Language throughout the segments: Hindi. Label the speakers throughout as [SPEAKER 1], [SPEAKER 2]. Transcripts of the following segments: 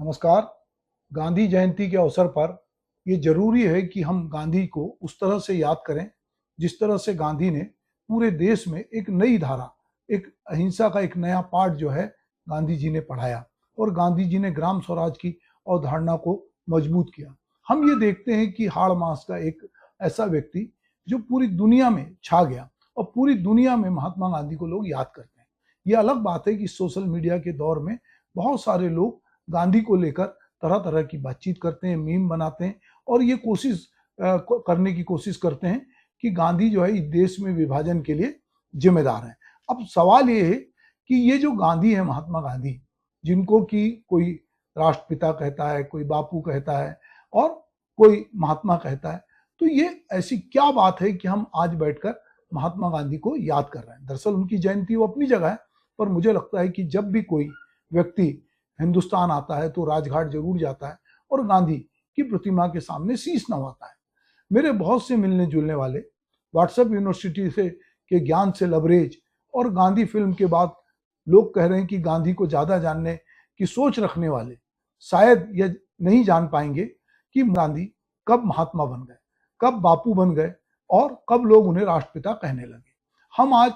[SPEAKER 1] नमस्कार। गांधी जयंती के अवसर पर ये जरूरी है कि हम गांधी को उस तरह से याद करें जिस तरह से गांधी ने पूरे देश में एक नई धारा, एक अहिंसा का एक नया पाठ जो है गांधी जी ने पढ़ाया और गांधी जी ने ग्राम स्वराज की अवधारणा को मजबूत किया। हम ये देखते हैं कि हाड़ मास का एक ऐसा व्यक्ति जो पूरी दुनिया में छा गया और पूरी दुनिया में महात्मा गांधी को लोग याद करते हैं। ये अलग बात है कि सोशल मीडिया के दौर में बहुत सारे लोग गांधी को लेकर तरह तरह की बातचीत करते हैं, मीम बनाते हैं और ये कोशिश करने की कोशिश करते हैं कि गांधी जो है इस देश में विभाजन के लिए जिम्मेदार है। अब सवाल ये है कि ये जो गांधी है, महात्मा गांधी, जिनको कि कोई राष्ट्रपिता कहता है, कोई बापू कहता है और कोई महात्मा कहता है, तो ये ऐसी क्या बात है कि हम आज बैठकर महात्मा गांधी को याद कर रहे हैं। दरअसल उनकी जयंती वो अपनी जगह है, पर मुझे लगता है कि जब भी कोई व्यक्ति हिंदुस्तान आता है तो राजघाट जरूर जाता है और गांधी की प्रतिमा के सामने शीश नवाता है। मेरे बहुत से मिलने जुलने वाले व्हाट्सएप यूनिवर्सिटी से के ज्ञान से लबरेज और गांधी फिल्म के बाद लोग कह रहे हैं कि गांधी को ज्यादा जानने की सोच रखने वाले शायद यह नहीं जान पाएंगे कि गांधी कब महात्मा बन गए, कब बापू बन गए और कब लोग उन्हें राष्ट्रपिता कहने लगे। हम आज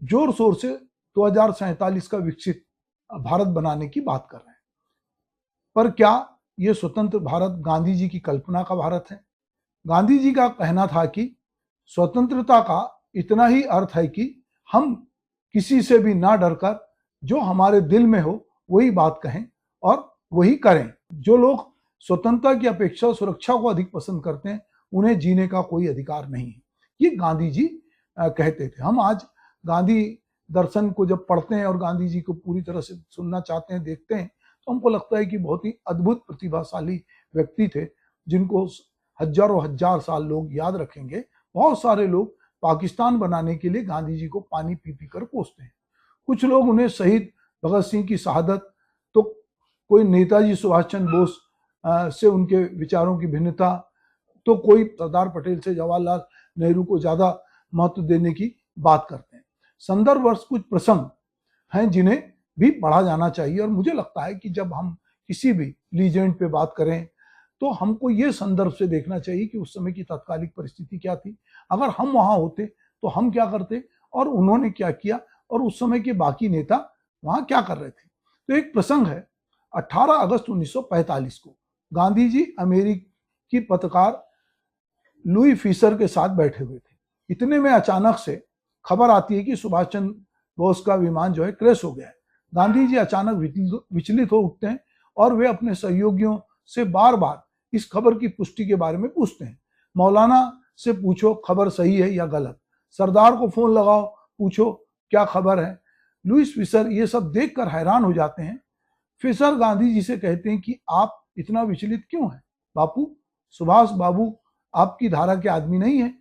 [SPEAKER 1] जोर शोर से 2047 का विकसित भारत बनाने की बात कर रहे हैं, पर क्या यह स्वतंत्र भारत गांधी जी की कल्पना का भारत है? गांधी जी का कहना था कि स्वतंत्रता का इतना ही अर्थ है कि हम किसी से भी ना डरकर जो हमारे दिल में हो वही बात कहें और वही करें। जो लोग स्वतंत्रता की अपेक्षा सुरक्षा को अधिक पसंद करते हैं उन्हें जीने का कोई अधिकार नहीं है, ये गांधी जी कहते थे। हम आज गांधी दर्शन को जब पढ़ते हैं और गांधी जी को पूरी तरह से सुनना चाहते हैं, देखते हैं, तो हमको लगता है कि बहुत ही अद्भुत प्रतिभाशाली व्यक्ति थे जिनको हजारों हजार साल लोग याद रखेंगे। बहुत सारे लोग पाकिस्तान बनाने के लिए गांधी जी को पानी पी पी कर कोसते हैं। कुछ लोग उन्हें शहीद भगत सिंह की शहादत, तो कोई नेताजी सुभाष चंद्र बोस से उनके विचारों की भिन्नता, तो कोई सरदार पटेल से जवाहरलाल नेहरू को ज्यादा महत्व देने की बात करते हैं। संदर्भ वर्ष कुछ प्रसंग हैं जिन्हें भी पढ़ा जाना चाहिए और मुझे लगता है कि जब हम किसी भी लीजेंड पे बात करें तो हमको ये संदर्भ से देखना चाहिए कि उस समय की तात्कालिक परिस्थिति क्या थी, अगर हम वहां होते तो हम क्या करते और उन्होंने क्या किया और उस समय के बाकी नेता वहां क्या कर रहे थे। तो एक प्रसंग है, 18 अगस्त 1945 को गांधी जी अमेरिकी पत्रकार लुई फिशर के साथ बैठे हुए थे। इतने में अचानक से खबर आती है कि सुभाष चंद्र बोस का विमान जो है क्रैश हो गया है। गांधी जी अचानक विचलित हो उठते हैं और वे अपने सहयोगियों से बार बार इस खबर की पुष्टि के बारे में पूछते हैं। मौलाना से पूछो खबर सही है या गलत, सरदार को फोन लगाओ पूछो क्या खबर है। लुईस फिशर ये सब देखकर हैरान हो जाते हैं। फिशर गांधी जी से कहते हैं कि आप इतना विचलित क्यों हैं? बापू, सुभाष बाबू आपकी धारा के आदमी नहीं है,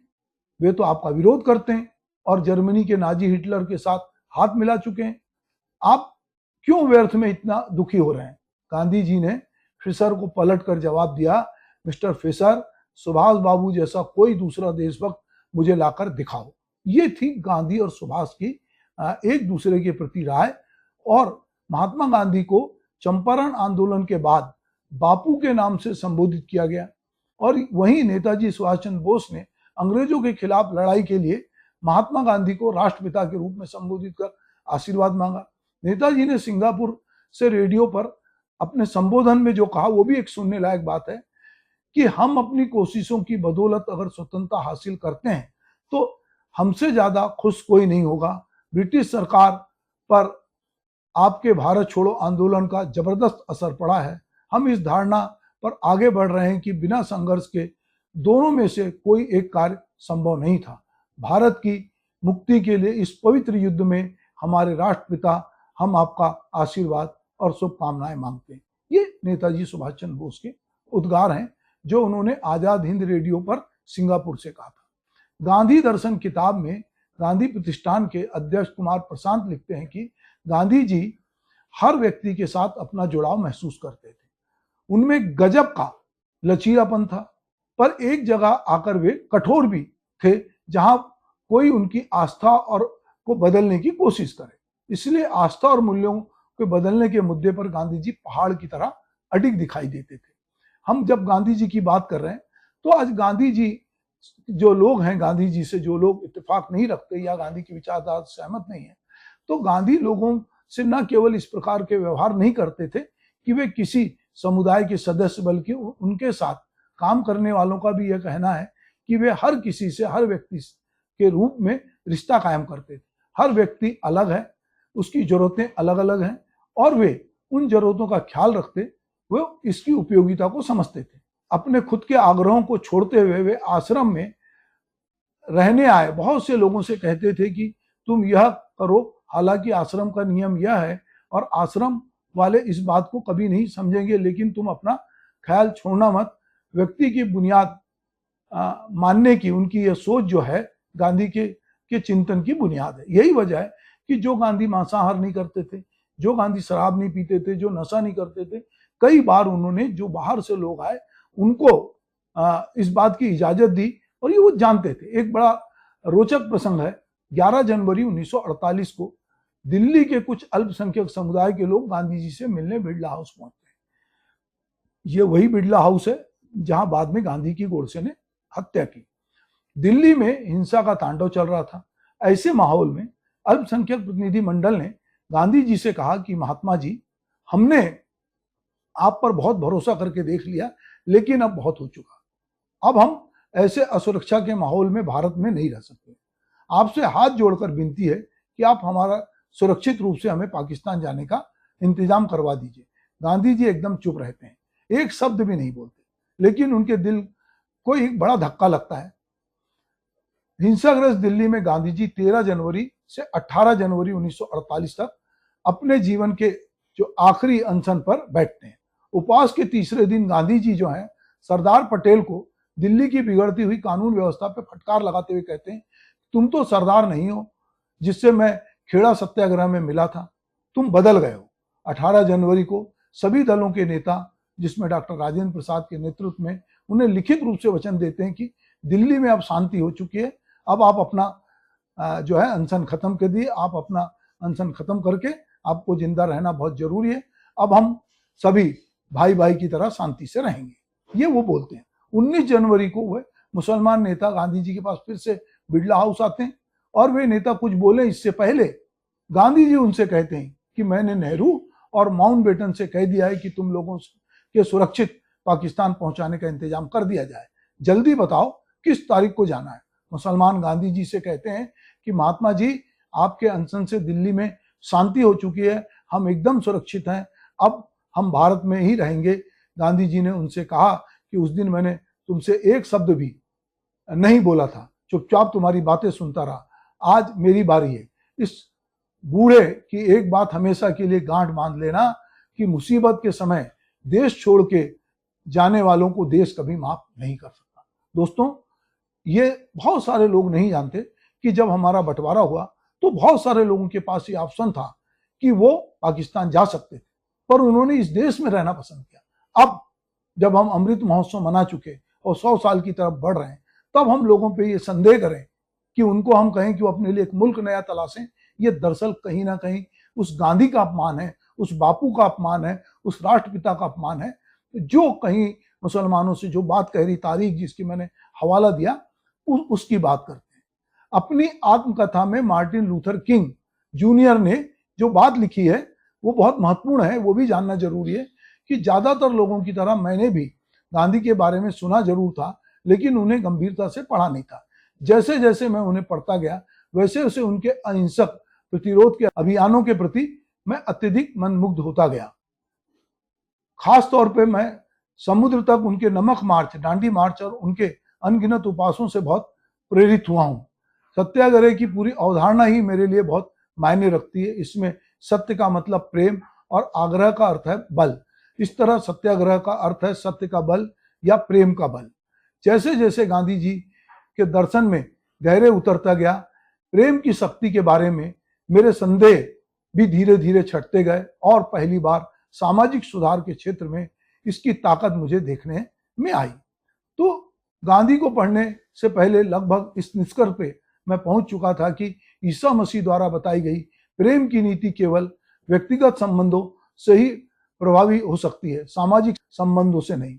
[SPEAKER 1] वे तो आपका विरोध करते हैं और जर्मनी के नाजी हिटलर के साथ हाथ मिला चुके हैं। आप क्यों व्यर्थ में इतना दुखी हो रहे हैं? गांधी जी ने फिशर को पलट कर जवाब दिया, मिस्टर फिशर, सुभाष बाबू जैसा कोई दूसरा देशभक्त मुझे लाकर दिखाओ। ये थी गांधी और सुभाष की एक दूसरे के प्रति राय। और महात्मा गांधी को चंपारण आंदोलन के बाद बापू के नाम से संबोधित किया गया और वहीं नेताजी सुभाष चंद्र बोस ने अंग्रेजों के खिलाफ लड़ाई के लिए महात्मा गांधी को राष्ट्रपिता के रूप में संबोधित कर आशीर्वाद मांगा। नेताजी ने सिंगापुर से रेडियो पर अपने संबोधन में जो कहा वो भी एक सुनने लायक बात है कि हम अपनी कोशिशों की बदौलत अगर स्वतंत्रता हासिल करते हैं तो हमसे ज्यादा खुश कोई नहीं होगा। ब्रिटिश सरकार पर आपके भारत छोड़ो आंदोलन का जबरदस्त असर पड़ा है। हम इस धारणा पर आगे बढ़ रहे हैं कि बिना संघर्ष के दोनों में से कोई एक कार्य संभव नहीं था। भारत की मुक्ति के लिए इस पवित्र युद्ध में हमारे राष्ट्रपिता, हम आपका आशीर्वाद और शुभकामनाएं मांगते हैं। ये नेताजी सुभाष चंद्र बोस के उद्गार हैं जो उन्होंने आजाद हिंद रेडियो पर सिंगापुर से कहा था। गांधी दर्शन किताब में गांधी प्रतिष्ठान के अध्यक्ष कुमार प्रशांत लिखते हैं कि गांधी जी हर व्यक्ति के साथ अपना जुड़ाव महसूस करते थे। उनमें गजब का लचीलापन था, पर एक जगह आकर वे कठोर भी थे जहां कोई उनकी आस्था और को बदलने की कोशिश करे। इसलिए आस्था और मूल्यों को बदलने के मुद्दे पर गांधी जी पहाड़ की तरह अडिग दिखाई देते थे। हम जब गांधी जी की बात कर रहे हैं तो आज गांधी जी जो लोग हैं, गांधी जी से जो लोग इत्तेफाक नहीं रखते या गांधी की विचारधारा से सहमत नहीं है, तो गांधी लोगों से न केवल इस प्रकार के व्यवहार नहीं करते थे कि वे किसी समुदाय के सदस्य, बल्कि उनके साथ काम करने वालों का भी यह कहना है कि वे हर किसी से, हर व्यक्ति के रूप में रिश्ता कायम करते थे। हर व्यक्ति अलग है, उसकी जरूरतें अलग अलग हैं और वे उन जरूरतों का ख्याल रखते, वे इसकी उपयोगिता को समझते थे। अपने खुद के आग्रहों को छोड़ते हुए वे आश्रम में रहने आए बहुत से लोगों से कहते थे कि तुम यह करो, हालांकि आश्रम का नियम यह है और आश्रम वाले इस बात को कभी नहीं समझेंगे, लेकिन तुम अपना ख्याल छोड़ना मत। व्यक्ति की बुनियाद मानने की उनकी यह सोच जो है गांधी के चिंतन की बुनियाद है। यही वजह है कि जो गांधी मांसाहार नहीं करते थे, जो गांधी शराब नहीं पीते थे, जो नशा नहीं करते थे, कई बार उन्होंने जो बाहर से लोग आए उनको इस बात की इजाजत दी और ये वो जानते थे। एक बड़ा रोचक प्रसंग है, 11 जनवरी 1948 को दिल्ली के कुछ अल्पसंख्यक समुदाय के लोग गांधी जी से मिलने बिड़ला हाउस पहुंचते हैं। ये वही बिड़ला हाउस है जहां बाद में गांधी की गोडसे ने हत्या की। दिल्ली में हिंसा का तांडव चल रहा था। ऐसे माहौल में अल्पसंख्यक प्रतिनिधि मंडल ने गांधी जी से कहा कि महात्मा जी, हमने आप पर बहुत भरोसा करके देख लिया, लेकिन अब बहुत हो चुका। अब हम ऐसे असुरक्षा के माहौल में भारत में नहीं रह सकते। आपसे हाथ जोड़कर विनती है कि आप हमारा सुरक्षित रूप से हमें पाकिस्तान जाने का इंतजाम करवा दीजिए। गांधी जी एकदम चुप रहते हैं, एक शब्द भी नहीं बोलते, लेकिन उनके दिल को एक बड़ा धक्का लगता है। हिंसाग्रस्त दिल्ली में गांधी जी 13 जनवरी से 18 जनवरी 1948 तक अपने जीवन के जो आखिरी अनशन पर बैठते हैं। उपवास के तीसरे दिन गांधी जी जो है सरदार पटेल को दिल्ली की बिगड़ती हुई कानून व्यवस्था पर फटकार लगाते हुए कहते हैं, तुम तो सरदार नहीं हो जिससे मैं खेड़ा सत्याग्रह में मिला था, तुम बदल गए हो। 18 जनवरी को सभी दलों के नेता, जिसमें डॉक्टर राजेंद्र प्रसाद के नेतृत्व में, उन्हें लिखित रूप से वचन देते हैं कि दिल्ली में अब शांति हो चुकी है, अब आप अपना जो है अनशन खत्म कर दिए, आप अपना अनशन खत्म करके आपको जिंदा रहना बहुत जरूरी है, अब हम सभी भाई भाई की तरह शांति से रहेंगे, ये वो बोलते हैं। 19 जनवरी को वह मुसलमान नेता गांधी जी के पास फिर से बिड़ला हाउस आते हैं और वे नेता कुछ बोले इससे पहले गांधी जी उनसे कहते हैं कि मैंने नेहरू और माउंटबेटन से कह दिया है कि तुम लोगों के सुरक्षित पाकिस्तान पहुंचाने का इंतजाम कर दिया जाए, जल्दी बताओ किस तारीख को जाना है। मुसलमान गांधी जी से कहते हैं कि महात्मा जी, आपके अनशन से दिल्ली में शांति हो चुकी है, हम एकदम सुरक्षित हैं, अब हम भारत में ही रहेंगे। गांधी जी ने उनसे कहा कि उस दिन मैंने तुमसे एक शब्द भी नहीं बोला था, चुपचाप तुम्हारी बातें सुनता रहा, आज मेरी बारी है। इस बूढ़े की एक बात हमेशा के लिए गांठ बांध लेना कि मुसीबत के समय देश छोड़ के जाने वालों को देश कभी माफ नहीं कर सकता। दोस्तों, ये बहुत सारे लोग नहीं जानते कि जब हमारा बंटवारा हुआ तो बहुत सारे लोगों के पास ये ऑप्शन था कि वो पाकिस्तान जा सकते थे, पर उन्होंने इस देश में रहना पसंद किया। अब जब हम अमृत महोत्सव मना चुके और 100 साल की तरफ बढ़ रहे हैं, तब हम लोगों पे ये संदेह करें कि उनको हम कहें कि वो अपने लिए एक मुल्क नया तलाशें, ये दरअसल कहीं ना कहीं उस गांधी का अपमान है, उस बापू का अपमान है, उस राष्ट्रपिता का अपमान है, जो कहीं मुसलमानों से जो बात कह रही, तारीख जिसकी मैंने हवाला दिया, उसकी बात करते हैं। अपनी आत्मकथा में मार्टिन लूथर किंग जूनियर ने जो बात लिखी है वो बहुत महत्वपूर्ण है, वो भी जानना जरूरी है कि ज्यादातर लोगों की तरह मैंने भी गांधी के बारे में सुना जरूर था, लेकिन उन्हें गंभीरता से पढ़ा नहीं था। जैसे जैसे मैं उन्हें पढ़ता गया, वैसे वैसे उनके अहिंसक प्रतिरोध के अभियानों के प्रति मैं अत्यधिक मंत्रमुग्ध होता गया। खास तौर पे मैं समुद्र तक उनके नमक मार्च, डांडी मार्च और उनके अनगिनत उपासों से बहुत प्रेरित हुआ हूँ। सत्याग्रह की पूरी अवधारणा ही मेरे लिए बहुत मायने रखती है। इसमें सत्य का मतलब प्रेम और आग्रह का अर्थ है बल। इस तरह सत्याग्रह का अर्थ है सत्य का बल या प्रेम का बल। जैसे जैसे गांधी जी के दर्शन में गहरे उतरता गया, प्रेम की शक्ति के बारे में मेरे संदेह भी धीरे धीरे छटते गए और पहली बार सामाजिक सुधार के क्षेत्र में इसकी ताकत मुझे देखने में आई। तो गांधी को पढ़ने से पहले लगभग इस निष्कर्ष पे मैं पहुंच चुका था कि ईसा मसीह द्वारा बताई गई प्रेम की नीति केवल व्यक्तिगत संबंधों से ही प्रभावी हो सकती है, सामाजिक संबंधों से नहीं।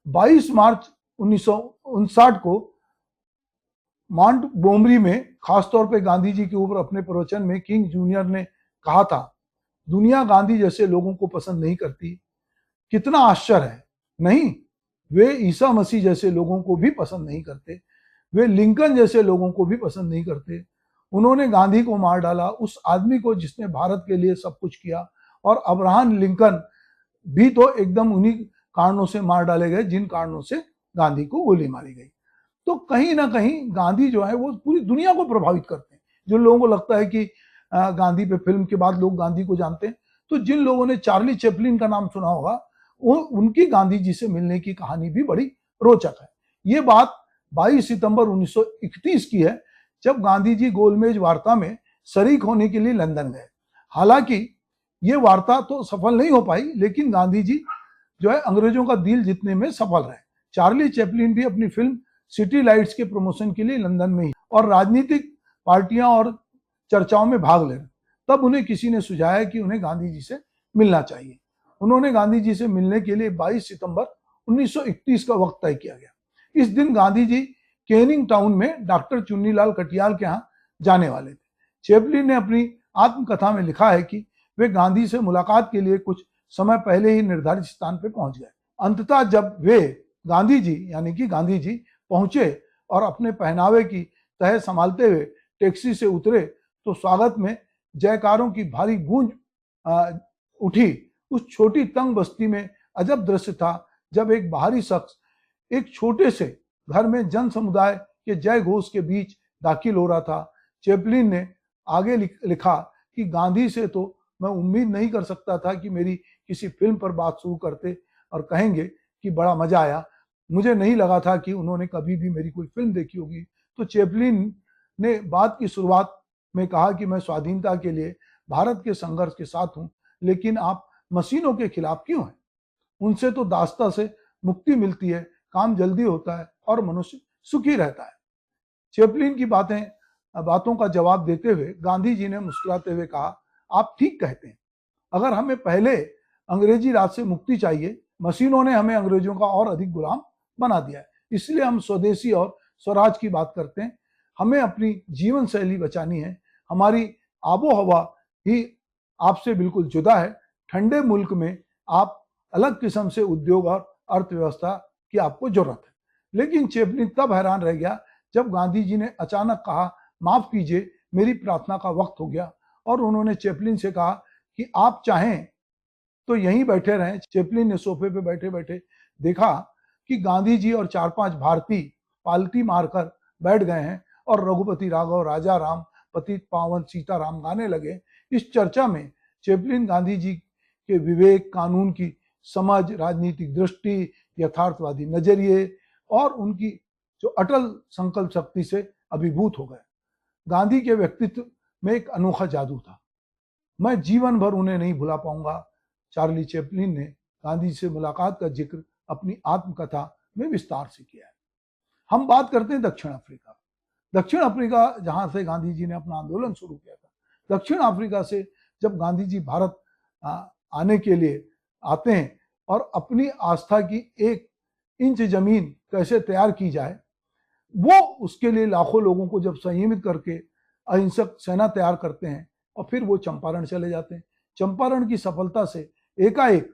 [SPEAKER 1] 22 मार्च 1959 को माउंट गोमरी में खासतौर पे गांधी जी के ऊपर अपने प्रवचन में किंग जूनियर ने कहा था, दुनिया गांधी जैसे लोगों को पसंद नहीं करती। कितना आश्चर्य है, नहीं, वे ईसा मसीह जैसे लोगों को भी पसंद नहीं करते, वे लिंकन जैसे लोगों को भी पसंद नहीं करते। उन्होंने गांधी को मार डाला, उस आदमी को जिसने भारत के लिए सब कुछ किया। और अब्राहम लिंकन भी तो एकदम उन्हीं कारणों से मार डाले गए जिन कारणों से गांधी को गोली मारी गई। तो कहीं ना कहीं गांधी जो है वो पूरी दुनिया को प्रभावित करते हैं। जो लोगों को लगता है कि गांधी पे फिल्म के बाद लोग गांधी को जानते हैं, तो जिन लोगों ने चार्ली चैपलिन का नाम सुना होगा, वो उनकी गांधी जी से मिलने की कहानी भी बड़ी रोचक है। ये बात 22 सितंबर 1931 की है, जब गांधी जी गोलमेज वार्ता में शरीक होने के लिए लंदन गए। हालांकि ये वार्ता तो सफल नहीं हो पाई, लेकिन गांधी जी जो है अंग्रेजों का दिल जीतने में सफल रहे। चार्ली चैपलिन भी अपनी फिल्म सिटी लाइट्स के प्रमोशन के लिए लंदन में ही और राजनीतिक पार्टियां और चर्चाओं में भाग ले रहे। तब उन्हें किसी ने सुझाया कि उन्हें गांधी जी से मिलना चाहिए। उन्होंने गांधी जी से मिलने के लिए 22 सितंबर 1931 का वक्त तय किया गया। इस दिन गांधी जी कैनिंग टाउन में डॉक्टर चुन्नीलाल कटियाल के यहाँ जाने वाले थे। चैपलिन ने अपनी आत्मकथा में लिखा है कि वे गांधी से मुलाकात के लिए कुछ समय पहले ही निर्धारित स्थान पर पहुंच गए। अंततः जब वे गांधी जी यानी कि गांधी जी पहुंचे और अपने पहनावे की तह संभालते हुए टैक्सी से उतरे, तो स्वागत में जयकारों की भारी गूंज उठी। उस छोटी तंग बस्ती में अजब दृश्य था, जब एक बाहरी शख्स एक छोटे से घर में जन समुदाय के जय घोष के बीच दाखिल हो रहा था। चैपलिन ने आगे लिखा कि गांधी से तो मैं उम्मीद नहीं कर सकता था कि मेरी किसी फिल्म पर बात शुरू करते और कहेंगे कि बड़ा मजा आया। मुझे नहीं लगा था कि उन्होंने कभी भी मेरी कोई फिल्म देखी होगी। तो चैपलिन ने बात की शुरुआत में कहा कि मैं स्वाधीनता के लिए भारत के संघर्ष के साथ हूं, लेकिन आप मशीनों के खिलाफ क्यों हैं? उनसे तो दास्ता से मुक्ति मिलती है, काम जल्दी होता है और मनुष्य सुखी रहता है। चैपलिन की बातों का जवाब देते हुए गांधी जी ने मुस्कुराते हुए कहा, आप ठीक कहते हैं। अगर हमें पहले अंग्रेजी राज से मुक्ति चाहिए, मशीनों ने हमें अंग्रेजों का और अधिक गुलाम बना दिया है। इसलिए हम स्वदेशी और स्वराज की बात करते हैं। हमें अपनी जीवन शैली बचानी है। हमारी आबो हवा ही आपसे बिल्कुल जुदा है। ठंडे मुल्क में आप अलग किस्म से उद्योग और अर्थव्यवस्था की आपको जरूरत है। लेकिन चैपलिन तब हैरान रह गया जब गांधी जी ने अचानक कहा, माफ कीजिए, मेरी प्रार्थना का वक्त हो गया। और उन्होंने चैपलिन से कहा कि आप चाहें तो यहीं बैठे रहें। चैपलिन ने सोफे पे बैठे बैठे देखा कि गांधी जी और 4-5 भारतीय पालती मारकर बैठ गए हैं और रघुपति राघव, राजा राम, पतित पावन सीताराम गाने लगे। इस चर्चा में चैपलिन गांधी जी के विवेक, कानून की समझ, राजनीतिक दृष्टि, यथार्थवादी नजरिए और उनकी जो अटल संकल्प शक्ति से अभिभूत हो गए। गांधी के व्यक्तित्व में एक अनोखा जादू था, मैं जीवन भर उन्हें नहीं भुला पाऊंगा। चार्ली चैपलिन ने गांधी से मुलाकात का जिक्र अपनी आत्मकथा में विस्तार से किया है। हम बात करते हैं दक्षिण अफ्रीका। दक्षिण अफ्रीका जहां से गांधी जी ने अपना आंदोलन शुरू किया था। दक्षिण अफ्रीका से जब गांधी जी भारत आने के लिए आते हैं और अपनी आस्था की 1 इंच जमीन कैसे तैयार की जाए, वो उसके लिए लाखों लोगों को जब संयमित करके अहिंसक सेना तैयार करते हैं और फिर वो चंपारण चले जाते हैं। चंपारण की सफलता से एकाएक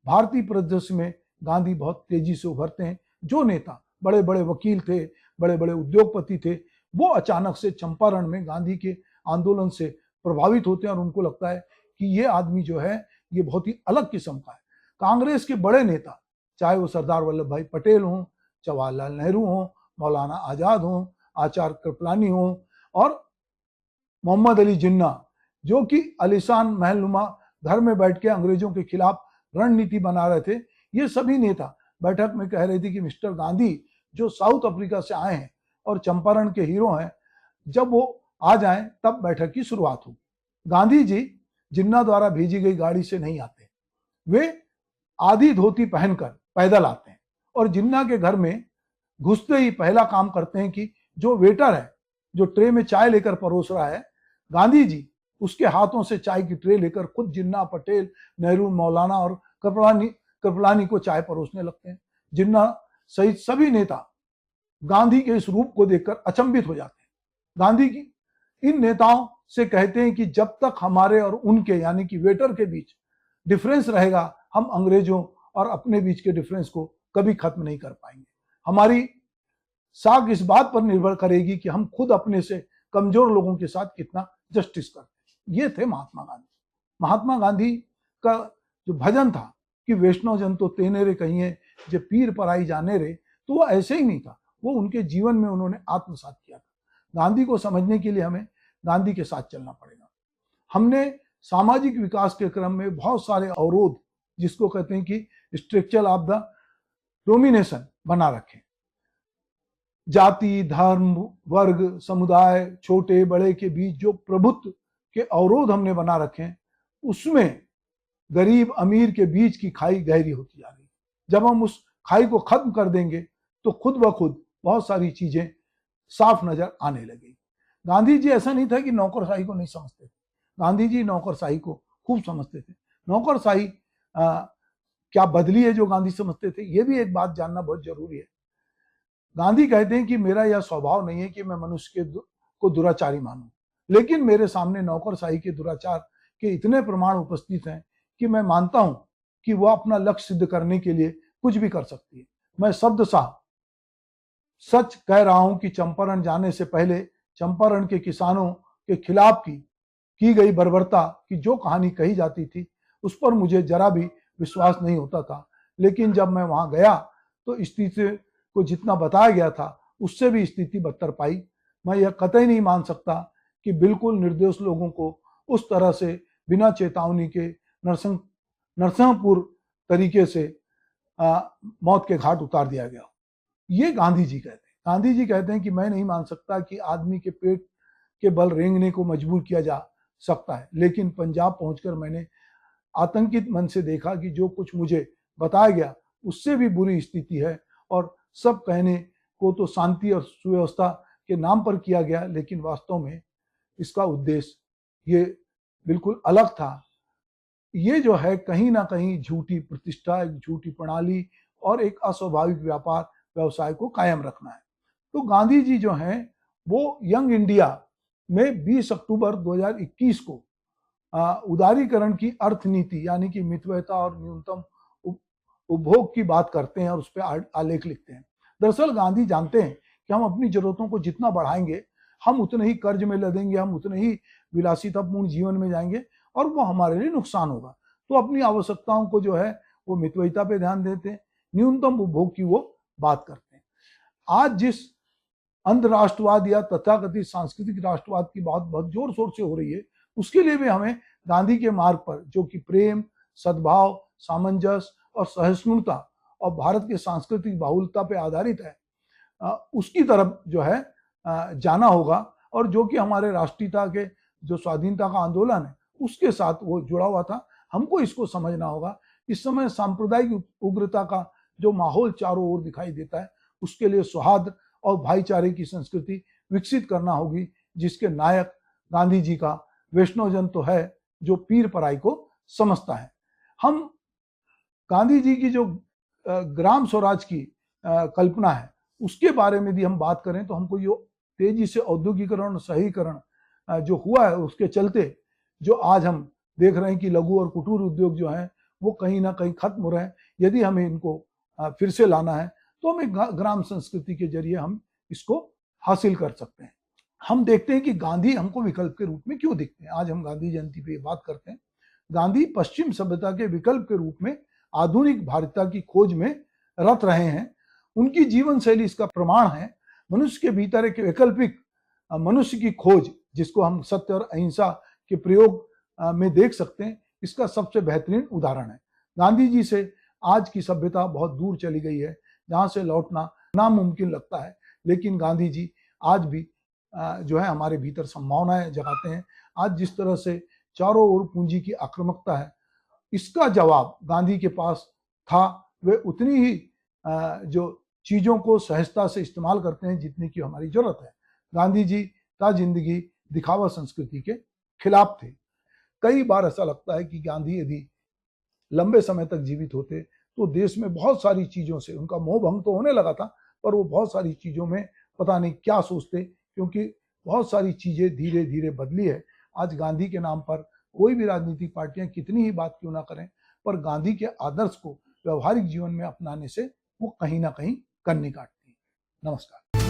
[SPEAKER 1] भारतीय परिदृश्य में गांधी बहुत तेजी से उभरते हैं। जो नेता बड़े बड़े वकील थे, बड़े बड़े उद्योगपति थे, वो अचानक से चंपारण में गांधी के आंदोलन से प्रभावित होते हैं और उनको लगता है कि ये आदमी जो है ये बहुत ही अलग किस्म का है। कांग्रेस के बड़े नेता, चाहे वो सरदार वल्लभ भाई पटेल हों, जवाहरलाल नेहरू हों, मौलाना आजाद हों, आचार्य कृपलानी हों और मोहम्मद अली जिन्ना, जो कि आलीशान महलनुमा घर में बैठ के अंग्रेजों के खिलाफ रणनीति बना रहे थे, ये सभी नेता बैठक में कह रहे थे कि मिस्टर गांधी जो साउथ अफ्रीका से आए हैं और चंपारण के हीरो हैं, जब वो आ जाएं तब बैठक की शुरुआत हो। गांधी जी जिन्ना द्वारा भेजी गई गाड़ी से नहीं आते, वे आधी धोती पहनकर पैदल आते हैं और जिन्ना के घर में घुसते ही पहला काम करते हैं कि जो वेटर है, जो ट्रे में चाय लेकर परोस रहा है, गांधी जी उसके हाथों से चाय की ट्रे लेकर खुद जिन्ना, पटेल, नेहरू, मौलाना और कृपलानी को चाय परोसने लगते हैं। जिन्ना सहित सभी नेता गांधी के इस रूप को देखकर अचंभित हो जाते हैं। गांधी की इन नेताओं से कहते हैं कि जब तक हमारे और उनके यानी कि वेटर के बीच डिफरेंस रहेगा, हम अंग्रेजों और अपने बीच के डिफरेंस को कभी खत्म नहीं कर पाएंगे। हमारी साख इस बात पर निर्भर करेगी कि हम खुद अपने से कमजोर लोगों के साथ कितना जस्टिस करते हैं। ये थे महात्मा गांधी। महात्मा गांधी का जो भजन था कि वैष्णव जन तो तेनेरे कहिए जे पीर पराई जाने रे, तो वो ऐसे ही नहीं था, वो उनके जीवन में उन्होंने आत्मसात किया था। गांधी को समझने के लिए हमें गांधी के साथ चलना पड़ेगा। हमने सामाजिक विकास के क्रम में बहुत सारे अवरोध, जिसको कहते हैं कि स्ट्रक्चर ऑफ द डोमिनेशन, बना रखे। जाति, धर्म, वर्ग, समुदाय, छोटे बड़े के बीच जो प्रभुत्व के अवरोध हमने बना रखे हैं, उसमें गरीब अमीर के बीच की खाई गहरी होती जा रही है। जब हम उस खाई को खत्म कर देंगे तो खुद ब खुद बहुत सारी चीजें साफ नजर आने लगेगी। गांधी जी ऐसा नहीं था कि नौकरशाही को नहीं समझते थे, गांधी जी नौकरशाही को खूब समझते थे। नौकरशाही क्या बदली है जो गांधी समझते थे, ये भी एक बात जानना बहुत जरूरी है। गांधी कहते हैं कि मेरा यह स्वभाव नहीं है कि मैं मनुष्य को दुराचारी मानूं, लेकिन मेरे सामने नौकरशाही के दुराचार के इतने प्रमाण उपस्थित हैं कि मैं मानता हूं कि वह अपना लक्ष्य सिद्ध करने के लिए कुछ भी कर सकती है। मैं शब्दशाह सच कह रहा हूं कि चंपारण जाने से पहले चंपारण के किसानों के खिलाफ की गई बर्बरता की जो कहानी कही जाती थी, उस पर मुझे जरा भी विश्वास नहीं होता था। लेकिन जब मैं वहां गया तो स्थिति को जितना बताया गया था उससे भी स्थिति बदतर पाई। मैं यह कतई नहीं मान सकता कि बिल्कुल निर्दोष लोगों को उस तरह से बिना चेतावनी के नरसिंहपुर तरीके से मौत के घाट उतार दिया गया। ये गांधी जी कहते हैं। गांधी जी कहते हैं कि मैं नहीं मान सकता कि आदमी के पेट के बल रेंगने को मजबूर किया जा सकता है, लेकिन पंजाब पहुंचकर मैंने आतंकित मन से देखा कि जो कुछ मुझे बताया गया उससे भी बुरी स्थिति है, और सब कहने को तो शांति और सुव्यवस्था के नाम पर किया गया, लेकिन वास्तव में इसका उद्देश्य ये बिल्कुल अलग था। ये जो है कहीं ना कहीं झूठी प्रतिष्ठा, एक झूठी प्रणाली और एक अस्वाभाविक व्यापार व्यवसाय को कायम रखना है। तो गांधी जी जो हैं वो यंग इंडिया में 20 अक्टूबर 2021 को उदारीकरण की अर्थनीति यानी कि मितव्ययता और न्यूनतम उपभोग की बात करते हैं और उस पर आलेख लिखते हैं। दरअसल गांधी जानते हैं कि हम अपनी जरूरतों को जितना बढ़ाएंगे, हम उतने ही कर्ज में लदेंगे, हम उतने ही विलासितापूर्ण जीवन में जाएंगे और वो हमारे लिए नुकसान होगा। तो अपनी आवश्यकताओं को जो है वो मितव्ययिता पे ध्यान देते हैं, न्यूनतम उपभोग की वो बात करते हैं। आज जिस अंध राष्ट्रवाद या तथाकथित सांस्कृतिक राष्ट्रवाद की बात बहुत जोर शोर से हो रही है, उसके लिए भी हमें गांधी के मार्ग पर, जो कि प्रेम, सद्भाव, सामंजस्य और सहिष्णुता और भारत के सांस्कृतिक बाहुलता पे आधारित है, उसकी तरफ जो है जाना होगा, और जो कि हमारे राष्ट्रीयता के जो स्वाधीनता का आंदोलन है उसके साथ वो जुड़ा हुआ था। हमको इसको समझना होगा। इस समय सांप्रदायिक उग्रता का जो माहौल चारों ओर दिखाई देता है, उसके लिए सौहार्द और भाईचारे की संस्कृति विकसित करना होगी, जिसके नायक गांधी जी का वैष्णव जन तो है जो पीर पराई को समझता है। हम गांधी जी की जो ग्राम स्वराज की कल्पना है उसके बारे में भी हम बात करें तो हमको ये तेजी से औद्योगिकरण और शहरीकरण जो हुआ है उसके चलते जो आज हम देख रहे हैं कि लघु और कुटीर उद्योग जो है वो कहीं ना कहीं खत्म हो रहे हैं। यदि हमें इनको फिर से लाना है तो हमें ग्राम संस्कृति के जरिए हम इसको हासिल कर सकते हैं। हम देखते हैं कि गांधी हमको विकल्प के रूप में क्यों दिखते हैं। आज हम गांधी जयंती पे बात करते हैं। गांधी पश्चिम सभ्यता के विकल्प के रूप में आधुनिक भारतीयता की खोज में रत रहे हैं। उनकी जीवन शैली इसका प्रमाण है। मनुष्य के भीतर एक वैकल्पिक मनुष्य की खोज, जिसको हम सत्य और अहिंसा के प्रयोग में देख सकते हैं, इसका सबसे बेहतरीन उदाहरण है। गांधी जी से आज की सभ्यता बहुत दूर चली गई है, जहां से लौटना नामुमकिन लगता है, लेकिन गांधी जी आज भी जो है हमारे भीतर संभावनाएं जगाते हैं। आज जिस तरह से चारों ओर पूंजी की आक्रामकता है, इसका जवाब गांधी के पास था। वे उतनी ही जो चीजों को सहजता से इस्तेमाल करते हैं जितनी की हमारी जरूरत है। गांधी जी का जिंदगी दिखावा संस्कृति के खिलाफ थे। कई बार ऐसा लगता है कि गांधी यदि लंबे समय तक जीवित होते तो देश में बहुत सारी चीजों से उनका मोह भंग तो होने लगा था, पर वो बहुत सारी चीजों में पता नहीं क्या सोचते, क्योंकि बहुत सारी चीजें धीरे धीरे बदली है। आज गांधी के नाम पर कोई भी राजनीतिक पार्टियां कितनी ही बात क्यों ना करें, पर गांधी के आदर्श को व्यवहारिक जीवन में अपनाने से वो कहीं ना कहीं कन्नी काटती है। नमस्कार।